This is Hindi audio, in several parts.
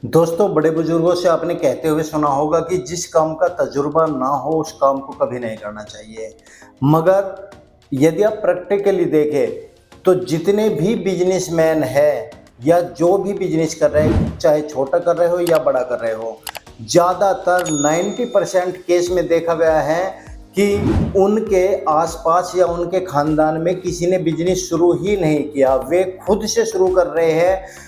दोस्तों, बड़े बुजुर्गों से आपने कहते हुए सुना होगा कि जिस काम का तजुर्बा ना हो उस काम को कभी नहीं करना चाहिए। मगर यदि आप प्रैक्टिकली देखें तो जितने भी बिजनेसमैन हैं या जो भी बिजनेस कर रहे हैं, चाहे छोटा कर रहे हो या बड़ा कर रहे हो, ज़्यादातर 90% केस में देखा गया है कि उनके आसपास या उनके खानदान में किसी ने बिजनेस शुरू ही नहीं किया, वे खुद से शुरू कर रहे हैं।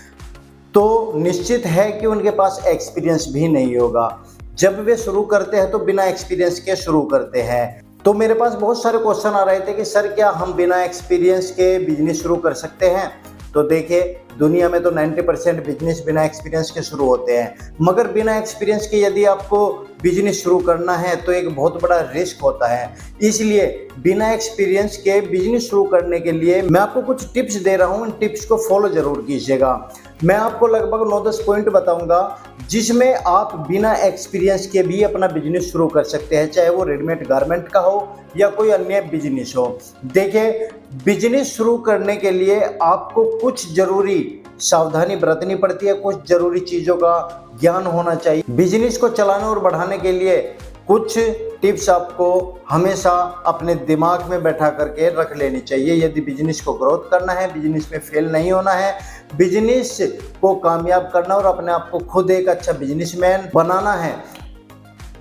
तो निश्चित है कि उनके पास एक्सपीरियंस भी नहीं होगा। जब वे शुरू करते हैं तो बिना एक्सपीरियंस के शुरू करते हैं। तो मेरे पास बहुत सारे क्वेश्चन आ रहे थे कि सर क्या हम बिना एक्सपीरियंस के बिजनेस शुरू कर सकते हैं। तो देखिए, दुनिया में तो 90% बिजनेस बिना एक्सपीरियंस के शुरू होते हैं, मगर बिना एक्सपीरियंस के यदि आपको बिजनेस शुरू करना है तो एक बहुत बड़ा रिस्क होता है। इसलिए बिना एक्सपीरियंस के बिजनेस शुरू करने के लिए मैं आपको कुछ टिप्स दे रहा हूं। इन टिप्स को फॉलो जरूर कीजिएगा। मैं आपको लगभग 9-10 पॉइंट बताऊंगा जिसमें आप बिना एक्सपीरियंस के भी अपना बिजनेस शुरू कर सकते हैं, चाहे वो रेडीमेड गारमेंट का हो या कोई अन्य बिजनेस हो। देखिए, बिजनेस शुरू करने के लिए आपको कुछ जरूरी सावधानी बरतनी पड़ती है, कुछ जरूरी चीज़ों का ज्ञान होना चाहिए। बिजनेस को चलाने और बढ़ाने के लिए कुछ टिप्स आपको हमेशा अपने दिमाग में बैठा करके रख लेनी चाहिए। यदि बिजनेस को ग्रोथ करना है, बिजनेस में फेल नहीं होना है, बिजनेस को कामयाब करना और अपने आप को खुद एक अच्छा बिजनेसमैन बनाना है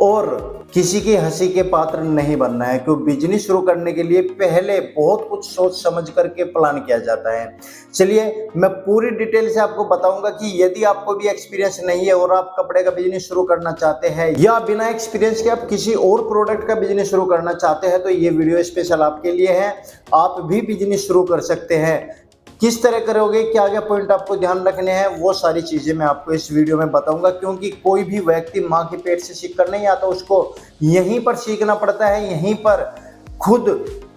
और किसी की हंसी के पात्र नहीं बनना है, क्योंकि बिजनेस शुरू करने के लिए पहले बहुत कुछ सोच समझ करके प्लान किया जाता है। चलिए, मैं पूरी डिटेल से आपको बताऊंगा कि यदि आपको भी एक्सपीरियंस नहीं है और आप कपड़े का बिजनेस शुरू करना चाहते हैं या बिना एक्सपीरियंस के आप किसी और प्रोडक्ट का बिजनेस शुरू करना चाहते हैं, तो ये वीडियो स्पेशल आपके लिए है। आप भी बिजनेस शुरू कर सकते हैं। किस तरह करोगे, क्या क्या पॉइंट आपको ध्यान रखने हैं, वो सारी चीज़ें मैं आपको इस वीडियो में बताऊंगा। क्योंकि कोई भी व्यक्ति माँ के पेट से सीखकर नहीं आता, उसको यहीं पर सीखना पड़ता है, यहीं पर खुद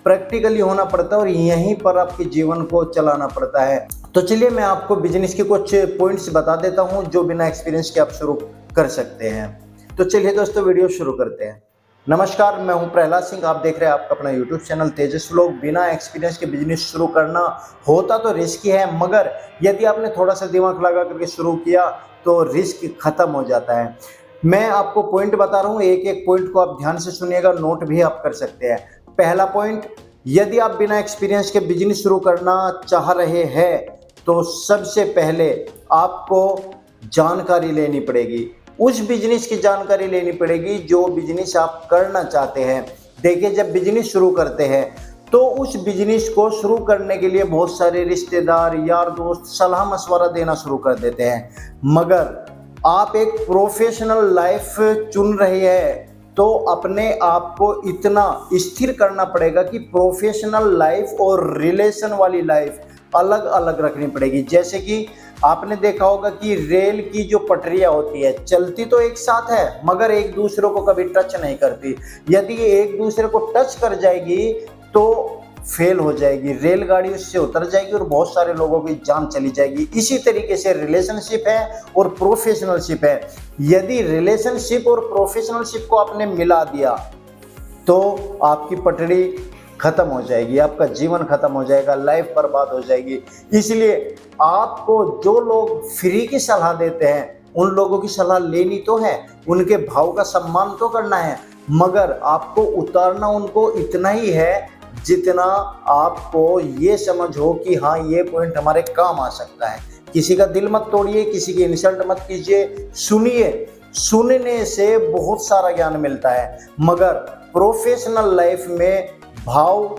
प्रैक्टिकली होना पड़ता है और यहीं पर आपके जीवन को चलाना पड़ता है। तो चलिए, मैं आपको बिजनेस के कुछ पॉइंट्स बता देता हूँ जो बिना एक्सपीरियंस के आप शुरू कर सकते हैं। तो चलिए दोस्तों, वीडियो शुरू करते हैं। नमस्कार, मैं हूं प्रहलाद सिंह। आप देख रहे हैं आपका अपना यूट्यूब चैनल तेजस व्लॉग। बिना एक्सपीरियंस के बिजनेस शुरू करना होता तो रिस्की है, मगर यदि आपने थोड़ा सा दिमाग लगा करके शुरू किया तो रिस्क खत्म हो जाता है। मैं आपको पॉइंट बता रहा हूं, एक एक पॉइंट को आप ध्यान से सुनिएगा, नोट भी आप कर सकते हैं। पहला पॉइंट, यदि आप बिना एक्सपीरियंस के बिजनेस शुरू करना चाह रहे हैं तो सबसे पहले आपको जानकारी लेनी पड़ेगी। उस बिजनेस की जानकारी लेनी पड़ेगी जो बिजनेस आप करना चाहते हैं। देखिए, जब बिजनेस शुरू करते हैं तो उस बिजनेस को शुरू करने के लिए बहुत सारे रिश्तेदार, यार दोस्त सलाह मशवरा देना शुरू कर देते हैं। मगर आप एक प्रोफेशनल लाइफ चुन रहे हैं तो अपने आप को इतना स्थिर करना पड़ेगा कि प्रोफेशनल लाइफ और रिलेशन वाली लाइफ अलग अलग रखनी पड़ेगी। जैसे कि आपने देखा होगा कि रेल की जो पटरियां होती है, चलती तो एक साथ है मगर एक दूसरे को कभी टच नहीं करती। यदि ये एक दूसरे को टच कर जाएगी तो फेल हो जाएगी, रेलगाड़ी उससे उतर जाएगी और बहुत सारे लोगों की जान चली जाएगी। इसी तरीके से रिलेशनशिप है और प्रोफेशनलशिप है। यदि रिलेशनशिप और प्रोफेशनलशिप को आपने मिला दिया तो आपकी पटरी खत्म हो जाएगी, आपका जीवन खत्म हो जाएगा, लाइफ बर्बाद हो जाएगी। इसलिए आपको जो लोग फ्री की सलाह देते हैं उन लोगों की सलाह लेनी तो है, उनके भाव का सम्मान तो करना है, मगर आपको उतारना उनको इतना ही है जितना आपको ये समझ हो कि हाँ, ये पॉइंट हमारे काम आ सकता है। किसी का दिल मत तोड़िए, किसी की इंसल्ट मत कीजिए, सुनिए। सुनने से बहुत सारा ज्ञान मिलता है, मगर प्रोफेशनल लाइफ में भाव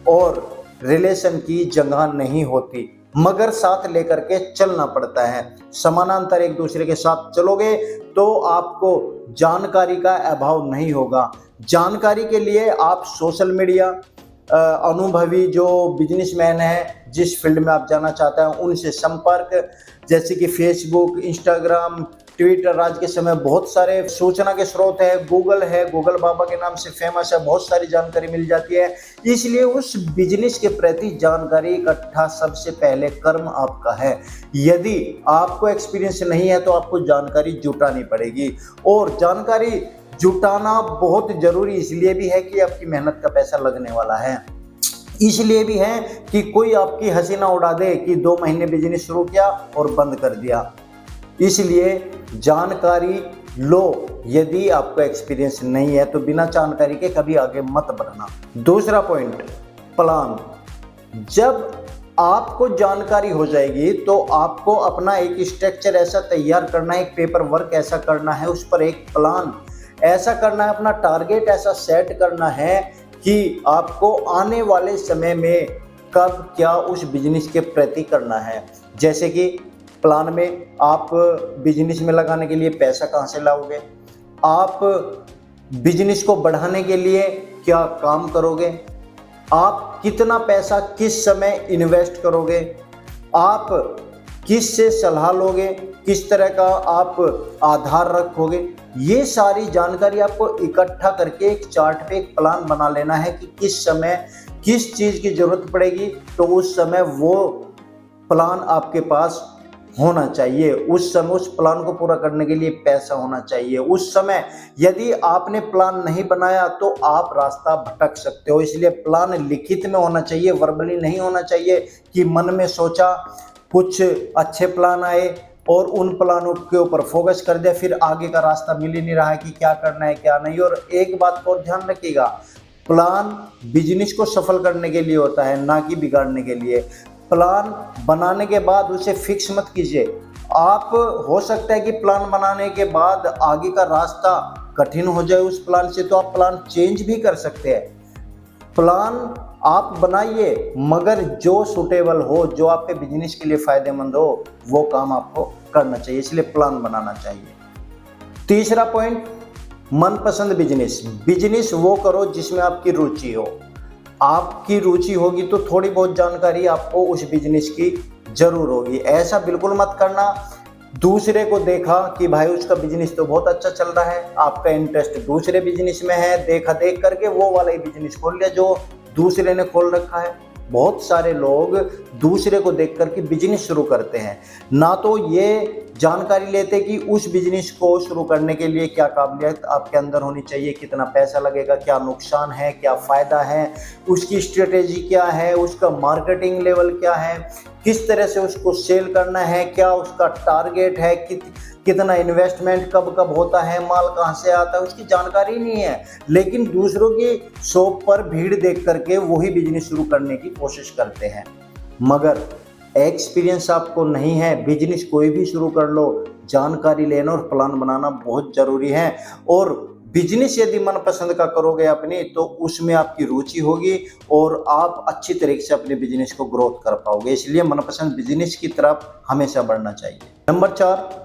और रिलेशन की जगह नहीं होती, मगर साथ लेकर के चलना पड़ता है। समानांतर एक दूसरे के साथ चलोगे तो आपको जानकारी का अभाव नहीं होगा। जानकारी के लिए आप सोशल मीडिया, अनुभवी जो बिजनेसमैन हैं, जिस फील्ड में आप जाना चाहते हैं उनसे संपर्क, जैसे कि फेसबुक, इंस्टाग्राम, ट्विटर, आज के समय बहुत सारे सूचना के स्रोत है। गूगल है, गूगल बाबा के नाम से फेमस है, बहुत सारी जानकारी मिल जाती है। इसलिए उस बिजनेस के प्रति जानकारी इकट्ठा सबसे पहले कर्म आपका है। यदि आपको एक्सपीरियंस नहीं है तो आपको जानकारी जुटानी पड़ेगी, और जानकारी जुटाना बहुत जरूरी इसलिए भी है कि आपकी मेहनत का पैसा लगने वाला है। इसलिए भी है कि कोई आपकी हंसी ना उड़ा दे कि 2 महीने बिजनेस शुरू किया और बंद कर दिया। इसलिए जानकारी लो। यदि आपको एक्सपीरियंस नहीं है तो बिना जानकारी के कभी आगे मत बढ़ना। दूसरा पॉइंट, प्लान। जब आपको जानकारी हो जाएगी तो आपको अपना एक स्ट्रक्चर ऐसा तैयार करना है, एक पेपर वर्क ऐसा करना है, उस पर एक प्लान ऐसा करना है, अपना टारगेट ऐसा सेट करना है कि आपको आने वाले समय में कब क्या उस बिजनेस के प्रति करना है। जैसे कि प्लान में आप बिजनेस में लगाने के लिए पैसा कहाँ से लाओगे, आप बिजनेस को बढ़ाने के लिए क्या काम करोगे, आप कितना पैसा किस समय इन्वेस्ट करोगे, आप किस से सलाह लोगे, किस तरह का आप आधार रखोगे। ये सारी जानकारी आपको इकट्ठा करके एक चार्ट पे एक प्लान बना लेना है कि किस समय किस चीज़ की ज़रूरत पड़ेगी, तो उस समय वो प्लान आपके पास होना चाहिए। उस समय उस प्लान को पूरा करने के लिए पैसा होना चाहिए। उस समय यदि आपने प्लान नहीं बनाया तो आप रास्ता भटक सकते हो। इसलिए प्लान लिखित में होना चाहिए, वर्बली नहीं होना चाहिए कि मन में सोचा, कुछ अच्छे प्लान आए और उन प्लानों के ऊपर फोकस कर दिया, फिर आगे का रास्ता मिल ही नहीं रहा है कि क्या करना है क्या नहीं। और एक बात को ध्यान रखिएगा, प्लान बिजनेस को सफल करने के लिए होता है, ना कि बिगाड़ने के लिए। प्लान बनाने के बाद उसे फिक्स मत कीजिए। आप हो सकता है कि प्लान बनाने के बाद आगे का रास्ता कठिन हो जाए उस प्लान से, तो आप प्लान चेंज भी कर सकते हैं। प्लान आप बनाइए, मगर जो सूटेबल हो, जो आपके बिजनेस के लिए फ़ायदेमंद हो, वो काम आपको करना चाहिए। इसलिए प्लान बनाना चाहिए। तीसरा पॉइंट, मनपसंद बिजनेस। बिजनेस वो करो जिसमें आपकी रुचि हो। आपकी रुचि होगी तो थोड़ी बहुत जानकारी आपको उस बिजनेस की जरूर होगी। ऐसा बिल्कुल मत करना दूसरे को देखा कि भाई उसका बिजनेस तो बहुत अच्छा चल रहा है, आपका इंटरेस्ट दूसरे बिजनेस में है, देखा देख करके वो वाला ही बिजनेस खोल लिया जो दूसरे ने खोल रखा है। बहुत सारे लोग दूसरे को देख करके बिजनेस शुरू करते हैं, ना तो ये जानकारी लेते कि उस बिजनेस को शुरू करने के लिए क्या काबिलियत आपके अंदर होनी चाहिए, कितना पैसा लगेगा, क्या नुकसान है, क्या फ़ायदा है, उसकी स्ट्रेटेजी क्या है, उसका मार्केटिंग लेवल क्या है, किस तरह से उसको सेल करना है, क्या उसका टारगेट है, कितना इन्वेस्टमेंट कब कब होता है, माल कहाँ से आता है, उसकी जानकारी नहीं है। लेकिन दूसरों की शॉप पर भीड़ देख करके वही बिजनेस शुरू करने की कोशिश करते हैं। मगर एक्सपीरियंस आपको नहीं है, बिजनेस कोई भी शुरू कर लो, जानकारी लेना और प्लान बनाना बहुत ज़रूरी है। और बिजनेस यदि मनपसंद का करोगे अपनी, तो उसमें आपकी रुचि होगी और आप अच्छी तरीके से अपने बिजनेस को ग्रोथ कर पाओगे। इसलिए मनपसंद बिजनेस की तरफ हमेशा बढ़ना चाहिए। नंबर 4,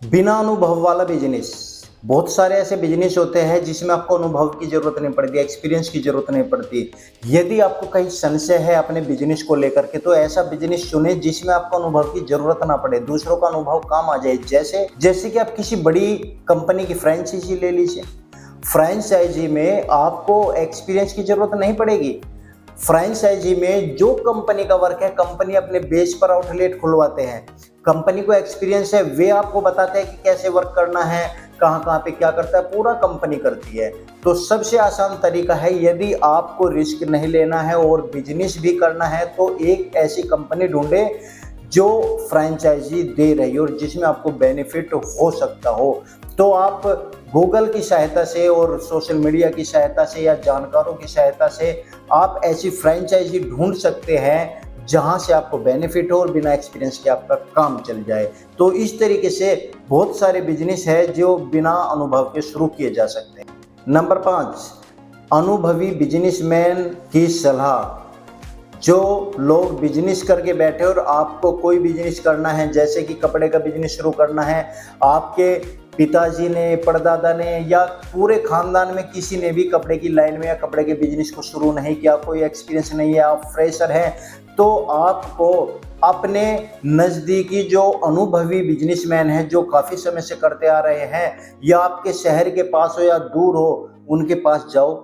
बिना अनुभव वाला बिजनेस। बहुत सारे ऐसे बिजनेस होते हैं जिसमें आपको अनुभव की जरूरत नहीं पड़ती, एक्सपीरियंस की जरूरत नहीं पड़ती। यदि आपको कहीं संशय है अपने बिजनेस को लेकर के, तो ऐसा बिजनेस चुने जिसमें आपको अनुभव की जरूरत ना पड़े, दूसरों का अनुभव काम आ जाए। जैसे कि आप किसी बड़ी कंपनी की फ्रेंचाइजी ले लीजिए। फ्रेंचाइजी में आपको एक्सपीरियंस की जरूरत नहीं पड़ेगी। फ्रेंचाइजी में जो कंपनी का वर्क है, कंपनी अपने बेस पर आउटलेट खुलवाते हैं, कंपनी को एक्सपीरियंस है, वे आपको बताते हैं कि कैसे वर्क करना है, कहाँ कहाँ पे क्या करता है, पूरा कंपनी करती है। तो सबसे आसान तरीका है, यदि आपको रिस्क नहीं लेना है और बिजनेस भी करना है, तो एक ऐसी कंपनी ढूंढे जो फ्रेंचाइजी दे रही हो और जिसमें आपको बेनिफिट हो सकता हो। तो आप गूगल की सहायता से और सोशल मीडिया की सहायता से या जानकारों की सहायता से आप ऐसी फ्रेंचाइजी ढूंढ सकते हैं जहां से आपको बेनिफिट हो और बिना एक्सपीरियंस के आपका काम चल जाए। तो इस तरीके से बहुत सारे बिजनेस है जो बिना अनुभव के शुरू किए जा सकते हैं। नंबर 5, अनुभवी बिजनेसमैन की सलाह। जो लोग बिजनेस करके बैठे और आपको कोई बिजनेस करना है, जैसे कि कपड़े का बिजनेस शुरू करना है, आपके पिताजी ने, परदादा ने या पूरे खानदान में किसी ने भी कपड़े की लाइन में या कपड़े के बिजनेस को शुरू नहीं किया, कोई एक्सपीरियंस नहीं है, आप फ्रेशर हैं, तो आपको अपने नज़दीकी जो अनुभवी बिजनेसमैन हैं, जो काफ़ी समय से करते आ रहे हैं, या आपके शहर के पास हो या दूर हो, उनके पास जाओ,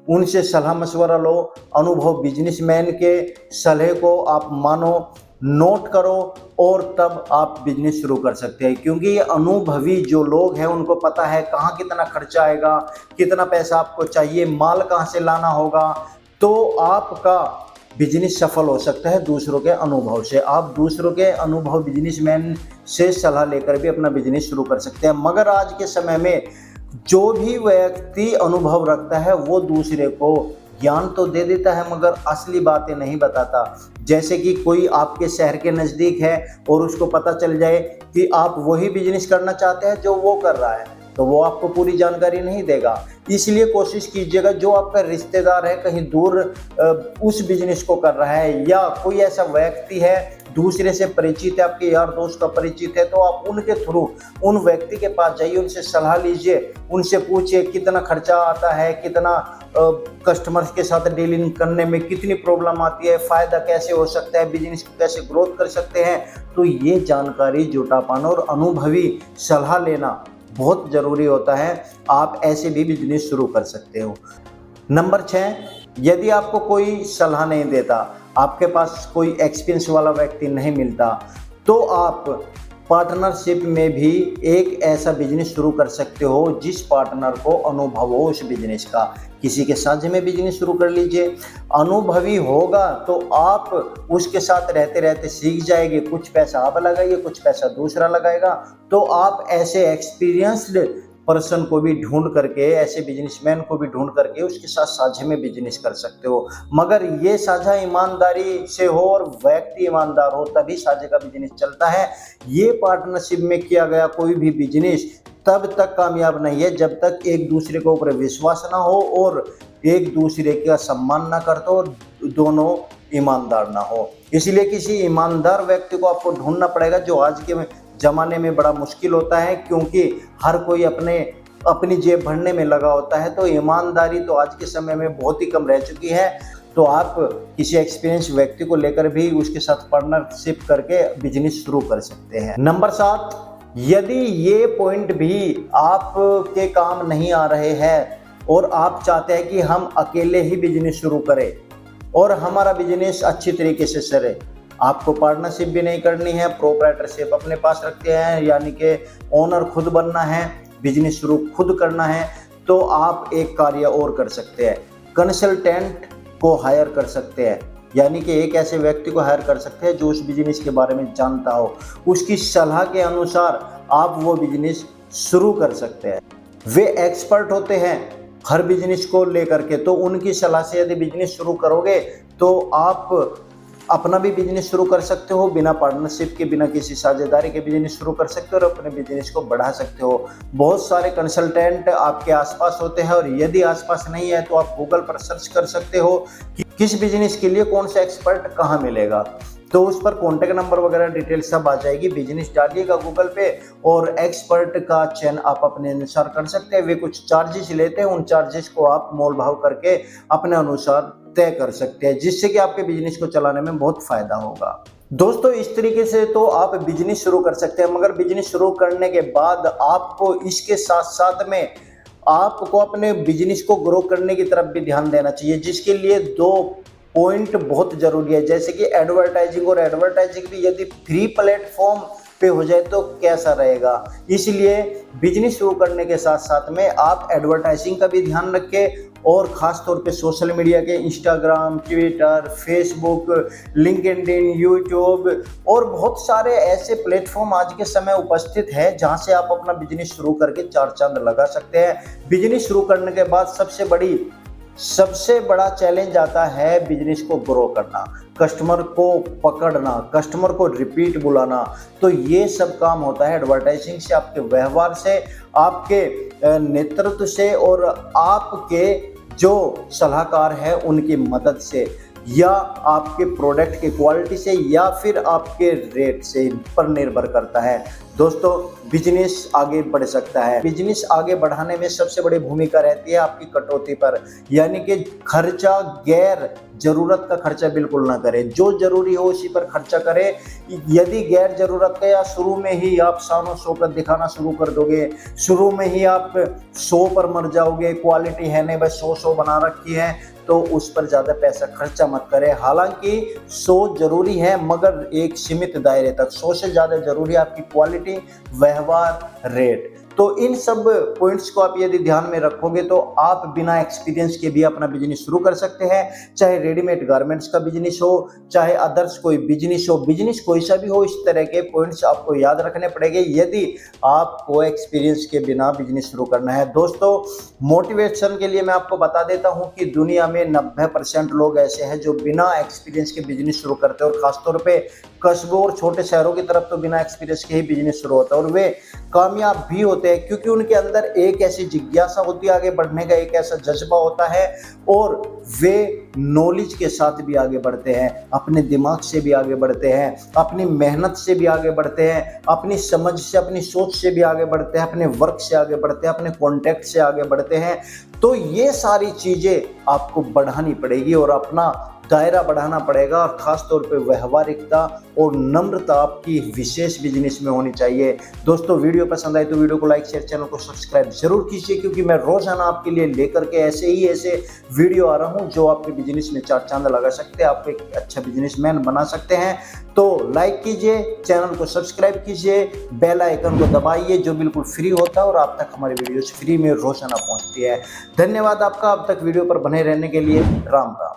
उनसे सलाह मशवरा लो। अनुभव बिजनेसमैन के सलाह को आप मानो, नोट करो और तब आप बिजनेस शुरू कर सकते हैं। क्योंकि ये अनुभवी जो लोग हैं उनको पता है कहाँ कितना खर्चा आएगा, कितना पैसा आपको चाहिए, माल कहाँ से लाना होगा। तो आपका बिजनेस सफल हो सकता है दूसरों के अनुभव से। आप दूसरों के अनुभव बिजनेसमैन से सलाह लेकर भी अपना बिजनेस शुरू कर सकते हैं। मगर आज के समय में जो भी व्यक्ति अनुभव रखता है वो दूसरे को ज्ञान तो दे देता है मगर असली बातें नहीं बताता। जैसे कि कोई आपके शहर के नज़दीक है और उसको पता चल जाए कि आप वही बिजनेस करना चाहते हैं जो वो कर रहा है, तो वो आपको पूरी जानकारी नहीं देगा। इसलिए कोशिश कीजिएगा जो आपका रिश्तेदार है कहीं दूर उस बिजनेस को कर रहा है, या कोई ऐसा व्यक्ति है दूसरे से परिचित है, आपके यार दोस्त का परिचित है, तो आप उनके थ्रू उन व्यक्ति के पास जाइए, उनसे सलाह लीजिए, उनसे पूछिए कितना खर्चा आता है, कितना कस्टमर्स के साथ डीलिंग करने में कितनी प्रॉब्लम आती है, फ़ायदा कैसे हो सकता है, बिजनेस को कैसे ग्रोथ कर सकते हैं। तो ये जानकारी जुटा पाना और अनुभवी सलाह लेना बहुत ज़रूरी होता है। आप ऐसे भी बिजनेस शुरू कर सकते हो। नंबर 6, यदि आपको कोई सलाह नहीं देता, आपके पास कोई एक्सपीरियंस वाला व्यक्ति नहीं मिलता, तो आप पार्टनरशिप में भी एक ऐसा बिजनेस शुरू कर सकते हो जिस पार्टनर को अनुभव हो उस बिजनेस का। किसी के साझे में बिजनेस शुरू कर लीजिए। अनुभवी होगा तो आप उसके साथ रहते रहते सीख जाएंगे। कुछ पैसा आप लगाइए, कुछ पैसा दूसरा लगाएगा, तो आप ऐसे एक्सपीरियंस्ड पर्सन को भी ढूंढ करके, ऐसे बिजनेसमैन को भी ढूंढ करके उसके साथ साझे में बिजनेस कर सकते हो। मगर ये साझा ईमानदारी से हो और व्यक्ति ईमानदार हो, तभी साझे का बिजनेस चलता है। ये पार्टनरशिप में किया गया कोई भी बिजनेस तब तक कामयाब नहीं है जब तक एक दूसरे के ऊपर विश्वास ना हो और एक दूसरे का सम्मान ना करते हो और दोनों ईमानदार ना हो। इसलिए किसी ईमानदार व्यक्ति को आपको ढूंढना पड़ेगा, जो आज के ज़माने में बड़ा मुश्किल होता है क्योंकि हर कोई अपनी जेब भरने में लगा होता है। तो ईमानदारी तो आज के समय में बहुत ही कम रह चुकी है। तो आप किसी एक्सपीरियंस व्यक्ति को लेकर भी उसके साथ पार्टनरशिप करके बिजनेस शुरू कर सकते हैं। नंबर 7, यदि ये पॉइंट भी आपके काम नहीं आ रहे हैं और आप चाहते हैं कि हम अकेले ही बिजनेस शुरू करें और हमारा बिजनेस अच्छी तरीके से चले, आपको पार्टनरशिप भी नहीं करनी है, प्रोप्राइटरशिप अपने पास रखते हैं, यानी कि ओनर खुद बनना है, बिजनेस शुरू खुद करना है, तो आप एक कार्य और कर सकते हैं। कंसल्टेंट को हायर कर सकते हैं, यानी कि एक ऐसे व्यक्ति को हायर कर सकते हैं जो उस बिजनेस के बारे में जानता हो। उसकी सलाह के अनुसार आप वो बिजनेस शुरू कर सकते हैं। वे एक्सपर्ट होते हैं हर बिजनेस को लेकर के, तो उनकी सलाह से यदि बिजनेस शुरू करोगे तो आप अपना भी बिजनेस शुरू कर सकते हो, बिना पार्टनरशिप के, बिना किसी साझेदारी के बिजनेस शुरू कर सकते हो और अपने बिजनेस को बढ़ा सकते हो। बहुत सारे कंसल्टेंट आपके आसपास होते हैं और यदि आसपास नहीं है तो आप गूगल पर सर्च कर सकते हो कि किस बिजनेस के लिए कौन सा एक्सपर्ट कहाँ मिलेगा, तो उस पर कॉन्टैक्ट नंबर वगैरह डिटेल सब आ जाएगी। बिजनेस डालिएगा गूगल पे और एक्सपर्ट का चयन आप अपने अनुसार कर सकते हैं। वे कुछ चार्जेस लेते हैं, उन चार्जेस को आप मोल भाव करके अपने अनुसार तय कर सकते हैं, जिससे कि आपके बिजनेस को चलाने में बहुत फायदा होगा। दोस्तों, इस तरीके से तो आप बिजनेस शुरू कर सकते हैं, मगर बिजनेस शुरू करने के बाद आपको इसके साथ साथ में आपको अपने बिजनेस को ग्रो करने की तरफ भी ध्यान देना चाहिए, जिसके लिए 2 पॉइंट बहुत ज़रूरी है, जैसे कि एडवर्टाइजिंग। और एडवर्टाइजिंग भी यदि फ्री प्लेटफॉर्म पे हो जाए तो कैसा रहेगा। इसलिए बिजनेस शुरू करने के साथ साथ में आप एडवर्टाइजिंग का भी ध्यान रखें और ख़ास तौर पे सोशल मीडिया के Instagram, Twitter, Facebook, LinkedIn, YouTube और बहुत सारे ऐसे प्लेटफॉर्म आज के समय उपस्थित है जहां से आप अपना बिजनेस शुरू करके 4 चांद लगा सकते हैं। बिजनेस शुरू करने के बाद सबसे बड़ा चैलेंज आता है बिजनेस को ग्रो करना, कस्टमर को पकड़ना, कस्टमर को रिपीट बुलाना। तो ये सब काम होता है एडवर्टाइजिंग से, आपके व्यवहार से, आपके नेतृत्व से और आपके जो सलाहकार हैं उनकी मदद से, या आपके प्रोडक्ट की क्वालिटी से, या फिर आपके रेट से पर निर्भर करता है। दोस्तों, बिजनेस आगे बढ़ सकता है। बिजनेस आगे बढ़ाने में सबसे बड़ी भूमिका रहती है आपकी कटौती पर, यानी कि खर्चा, गैर जरूरत का खर्चा बिल्कुल ना करें। जो जरूरी हो उसी पर खर्चा करें। यदि गैर जरूरत का या शुरू में ही आप शानो शौकत दिखाना शुरू कर दोगे, शुरू में ही आप 100 पर मर जाओगे, क्वालिटी है नहीं बस 100 बना रखी है, तो उस पर ज़्यादा पैसा खर्चा मत करें। हालांकि 100 जरूरी है मगर एक सीमित दायरे तक। 100 से ज़्यादा जरूरी है आपकी क्वालिटी, व्यवहार, रेट। तो इन सब पॉइंट्स को आप यदि ध्यान में रखोगे तो आप बिना एक्सपीरियंस के भी अपना बिजनेस शुरू कर सकते हैं। चाहे रेडीमेड गारमेंट्स का बिजनेस हो, चाहे अदर्स कोई बिजनेस हो, बिजनेस कोई सा भी हो, इस तरह के पॉइंट्स आपको याद रखने पड़ेंगे यदि आपको एक्सपीरियंस के बिना बिजनेस शुरू करना है। दोस्तों, मोटिवेशन के लिए मैं आपको बता देता हूं कि दुनिया में 90% लोग ऐसे हैं जो बिना एक्सपीरियंस के बिजनेस शुरू करते हैं, और खासतौर पे कस्बों और छोटे शहरों की तरफ तो बिना एक्सपीरियंस के ही बिजनेस शुरू होता है, और वे कामयाब भी होते हैं क्योंकि उनके अंदर एक ऐसी जिज्ञासा होती है आगे बढ़ने का, एक ऐसा जज्बा होता है, और वे नॉलेज के साथ भी आगे बढ़ते हैं, अपने दिमाग से भी आगे बढ़ते हैं, अपनी मेहनत से भी आगे बढ़ते हैं, अपनी समझ से, अपनी सोच से भी आगे बढ़ते हैं, अपने वर्क से आगे बढ़ते हैं, अपने कॉन्टैक्ट से आगे बढ़ते हैं। तो ये सारी चीजें आपको बढ़ानी पड़ेगी और अपना दायरा बढ़ाना पड़ेगा, और खास तौर पे व्यवहारिकता और नम्रता आपकी विशेष बिजनेस में होनी चाहिए। दोस्तों, वीडियो पसंद आए तो वीडियो को लाइक, शेयर, चैनल को सब्सक्राइब जरूर कीजिए, क्योंकि मैं रोजाना आपके लिए लेकर के ऐसे वीडियो आ रहा हूं जो आपके बिजनेस में चार चांद लगा सकते हैं, आपको एक अच्छा बिजनेसमैन बना सकते हैं। तो लाइक कीजिए, चैनल को सब्सक्राइब कीजिए, बेल आइकन को दबाइए जो बिल्कुल फ्री होता है और आप तक हमारी वीडियोस फ्री में रोजाना पहुंचती है। धन्यवाद आपका अब तक वीडियो पर बने रहने के लिए। राम राम।